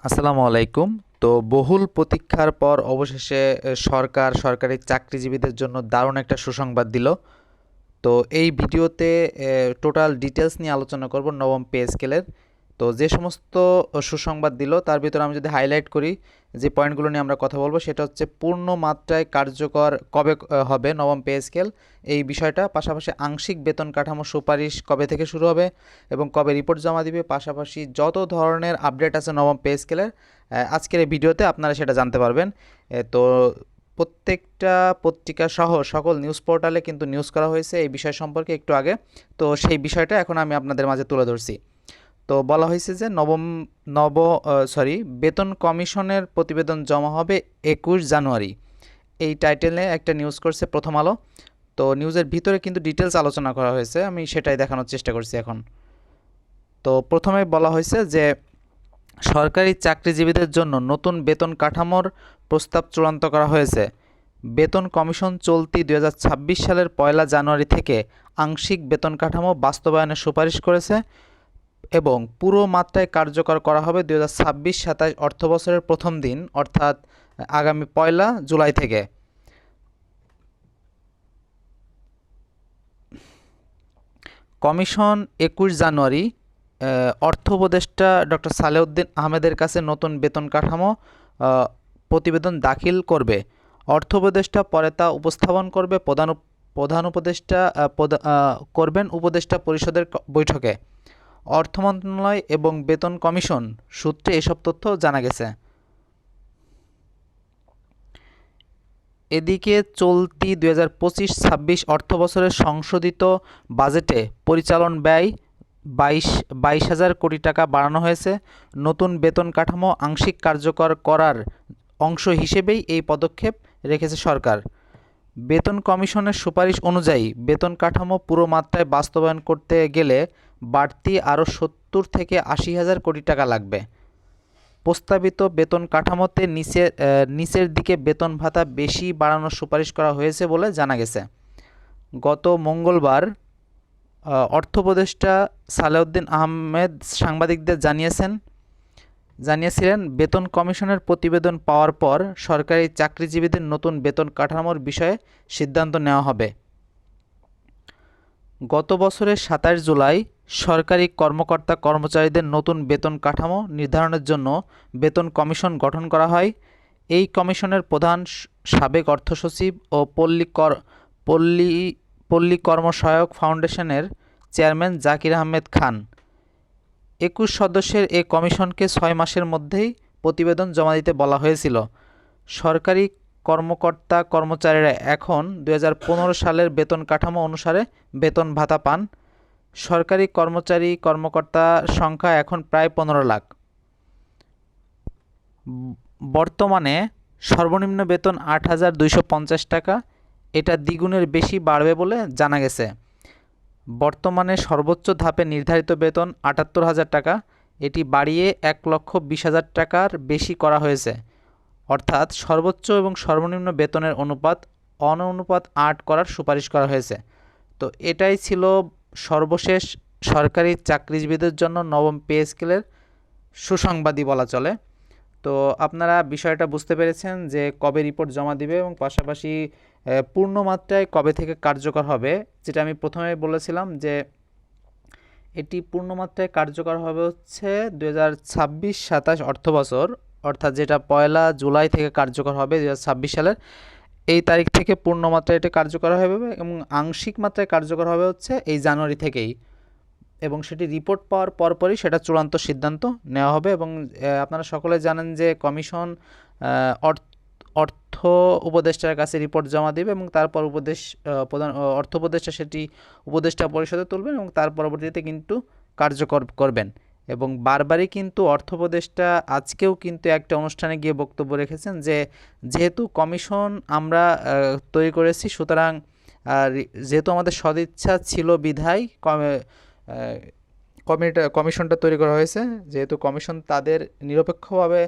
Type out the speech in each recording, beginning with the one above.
আসসালামু আলাইকুম। তো বহুল প্রতীক্ষার পর অবশেষে সরকারি চাকরিজীবীদের জন্য দারুণ একটা সুসংবাদ দিল। তো এই ভিডিওতে টোটাল ডিটেলস নিয়ে আলোচনা করব নবম পে স্কেলের। তো যে সমস্ত সুসংবাদ দিল তার ভিতরে আমি যদি হাইলাইট করি, যে পয়েন্টগুলো নিয়ে আমরা কথা বলবো সেটা হচ্ছে পূর্ণ মাত্রায় কার্যকর কবে হবে নবম পে স্কেল, এই বিষয়টা। পাশাপাশি আংশিক বেতন কাঠামো সুপারিশ কবে থেকে শুরু হবে এবং কবে রিপোর্ট জমা দিবে, পাশাপাশি যত ধরনের আপডেট আছে নবম পে স্কেলের আজকের এই ভিডিওতে আপনারা সেটা জানতে পারবেন। তো প্রত্যেকটা পত্রিকা সহ সকল নিউজ পোর্টালে কিন্তু নিউজ করা হয়েছে এই বিষয় সম্পর্কে একটু আগে। তো সেই বিষয়টা এখন আমি আপনাদের মাঝে তুলে ধরছি। তো বলা হয়েছে যে নব বেতন কমিশনের প্রতিবেদন জমা হবে 21 জানুয়ারি, এই টাইটেলে একটা নিউজ করছে প্রথম আলো। তো নিউজের ভিতরে কিন্তু ডিটেলস আলোচনা করা হয়েছে, আমি সেটাই দেখানোর চেষ্টা করছি এখন। তো প্রথমে বলা হয়েছে যে সরকারি চাকরিজীবীদের জন্য নতুন বেতন কাঠামোর প্রস্তাব চূড়ান্ত করা হয়েছে। বেতন কমিশন চলতি 2026 সালের 1 জানুয়ারি থেকে আংশিক বেতন কাঠামো বাস্তবায়নের সুপারিশ করেছে এবং পুরো মাত্রায় কার্যকর করা হবে 2026-27 অর্থবছরের প্রথম দিন, অর্থাৎ আগামী 1 জুলাই থেকে। কমিশন 21 জানুয়ারি অর্থ উপদেষ্টা ডক্টর সালেউদ্দিন আহমেদের কাছে নতুন বেতন কাঠামো প্রতিবেদন দাখিল করবে। অর্থ উপদেষ্টা পরে তা উপস্থাপন করবে প্রধান উপদেষ্টা করবেন উপদেষ্টা পরিষদের বৈঠকে। অর্থ মন্ত্রণালয় এবং বেতন কমিশন সূত্রে এসব তথ্য জানা গেছে। এদিকে চলতি 2025-26 অর্থবছরের সংশোধিত বাজেটে পরিচালন ব্যয় 22,000 কোটি টাকা বাড়ানো হয়েছে। নতুন বেতন কাঠামো আংশিক কার্যকর করার অংশ হিসেবেই এই পদক্ষেপ রেখেছে সরকার। বেতন কমিশনের সুপারিশ অনুযায়ী বেতন কাঠামো পুরো মাত্রায় বাস্তবায়ন করতে গেলে বাড়তি আরও 70 থেকে 80,000 কোটি টাকা লাগবে। প্রস্তাবিত বেতন কাঠামোতে নিচের দিকে বেতন ভাতা বেশি বাড়ানোর সুপারিশ করা হয়েছে বলে জানা গেছে। গত মঙ্গলবার অর্থ উপদেষ্টা সালেউদ্দিন আহমেদ সাংবাদিকদের জানিয়েছিলেন বেতন কমিশনের প্রতিবেদন পাওয়ার পর সরকারি চাকরিজীবীদের নতুন বেতন কাঠামোর বিষয়ে সিদ্ধান্ত নেওয়া হবে। গত বছরের 27 জুলাই সরকারি কর্মকর্তা কর্মচারীদের নতুন বেতন কাঠামো নির্ধারণের জন্য বেতন কমিশন গঠন করা হয়। এই কমিশনের প্রধান সাবেক অর্থসচিব ও পল্লী কর্মসহায়ক ফাউন্ডেশনের চেয়ারম্যান জাকির আহমেদ খান। 21 সদস্যের এ কমিশনকে 6 মাসের মধ্যেই প্রতিবেদন জমা দিতে বলা হয়েছিল। সরকারি কর্মকর্তা কর্মচারীরা এখন 2015 সালের বেতন কাঠামো অনুসারে বেতন ভাতা পান। সরকারি কর্মকর্তা সংখ্যা এখন প্রায় 15 লাখ। বর্তমানে সর্বনিম্ন বেতন 8,250 টাকা, এটা দ্বিগুণের বেশি বাড়বে বলে জানা গেছে। বর্তমানে সর্বোচ্চ ধাপে নির্ধারিত বেতন 78,000 টাকা, এটি বাড়িয়ে 1,20,000 টাকার বেশি করা হয়েছে। অর্থাৎ সর্বোচ্চ এবং সর্বনিম্ন বেতনের অনুপাত 8 করার সুপারিশ করা হয়েছে। তো এটাই ছিল সর্বশেষ সরকারি চাকরিজীবীদের জন্য নবম পে স্কেলের সুসংবাদই বলা চলে। তো আপনারা বিষয়টা বুঝতে পেরেছেন যে কবে রিপোর্ট জমা দিবে এবং পাশাপাশি পূর্ণ মাত্রায় কবে থেকে কার্যকর হবে। যেটা আমি প্রথমে বলেছিলাম যে এটি পূর্ণমাত্রায় কার্যকর হবে হচ্ছে 2026-27 অর্থবছর, অর্থাৎ যেটা 1 জুলাই থেকে কার্যকর হবে 2026 সালের এই তারিখ থেকে পূর্ণমাত্রায় এটি কার্যকর হবে এবং আংশিক মাত্রায় কার্যকর হবে হচ্ছে এই জানুয়ারি থেকেই, এবং সেটি রিপোর্ট পাওয়ার পরপরই সেটা চূড়ান্ত সিদ্ধান্ত নেওয়া হবে। এবং আপনারা সকলে জানেন যে কমিশন অর্থ উপদেষ্টার কাছে রিপোর্ট জমা দেবে এবং তারপর প্রধান অর্থ উপদেষ্টা সেটি উপদেষ্টা পরিষদে তুলবেন এবং তার পরবর্তীতে কিন্তু কার্যকর করবেন। এবং বারবারই কিন্তু অর্থ উপদেষ্টা আজকেও কিন্তু একটা অনুষ্ঠানে গিয়ে বক্তব্য রেখেছেন যে যেহেতু কমিশন আমরা তৈরি করেছি, সুতরাং যেহেতু আমাদের সদিচ্ছা ছিল বিধায় কমিশনটা তৈরি করা হয়েছে, যেহেতু কমিশন তাদের নিরপেক্ষভাবে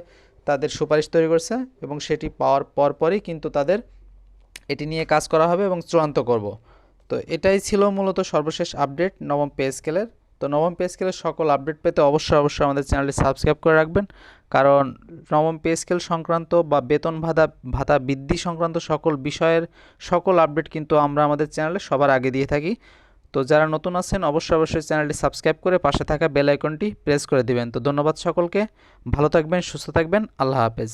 তাদের সুপারিশ তৈরি করছে এবং সেটি পাওয়ার পরপরই কিন্তু তাদের এটি নিয়ে কাজ করা হবে এবং চূড়ান্ত করব। তো এটাই ছিল মূলত সর্বশেষ আপডেট নবম পে স্কেলের। তো নবম পে স্কেলের সকল আপডেট পেতে অবশ্যই আমাদের চ্যানেলটি সাবস্ক্রাইব করে রাখবেন, কারণ নবম পে স্কেল সংক্রান্ত বা বেতন ভাতা ভাতা বৃদ্ধি সংক্রান্ত সকল বিষয়ের সকল আপডেট কিন্তু আমরা আমাদের চ্যানেলে সবার আগে দিয়ে থাকি। তো যারা নতুন আছেন অবশ্যই চ্যানেলটি সাবস্ক্রাইব করে পাশে থাকা বেল আইকনটি প্রেস করে দিবেন। তো ধন্যবাদ সকলকে, ভালো থাকবেন, সুস্থ থাকবেন, আল্লাহ হাফেজ।